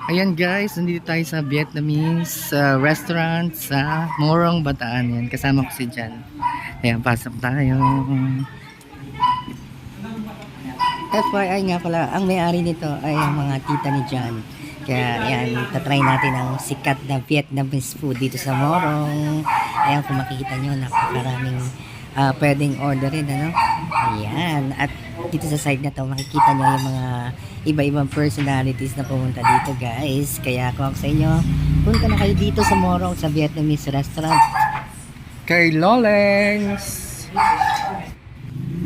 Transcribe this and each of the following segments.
Ayan guys, nandito tayo sa Vietnamese restaurant sa Morong Bataan. Yan, kasama ko si Jan. Ayan, pasok tayo. FYI nga pala, ang may-ari nito ay ang mga tita ni Jan. Kaya ayan, tatry natin ang sikat na Vietnamese food dito sa Morong. Ayan, kung makikita nyo, napakaraming pwedeng orderin, ano? Ayan, at dito sa side na to, makikita nyo yung mga iba-ibang personalities na pumunta dito guys. Kaya kung ako sa inyo, punta na kayo dito sa Morong sa Vietnamese restaurant kay Lolens.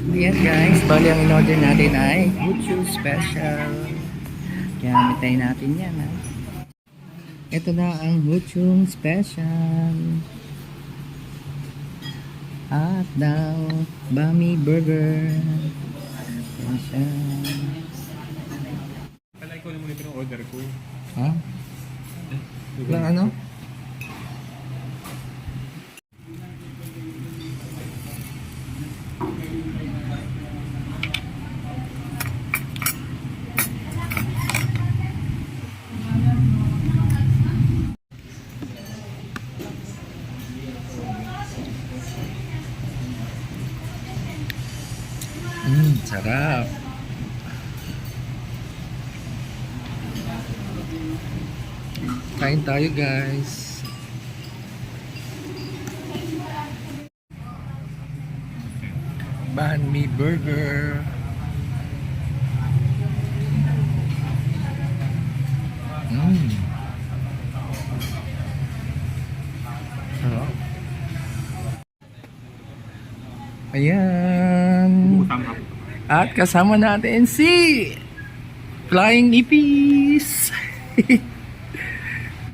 Ayan guys, bali ang in-order natin ay Huchu Special. Kaya mitay natin yan ha. Ito na ang Huchu Special. At daw Bami Burger. Ayan siya. Kala ko naman ito ng order ko. Ha? Lang ano? Sarap. Kain tayo guys. Banh Mi Burger. Sarap. Ayan. At kasama natin si Flying Nipis.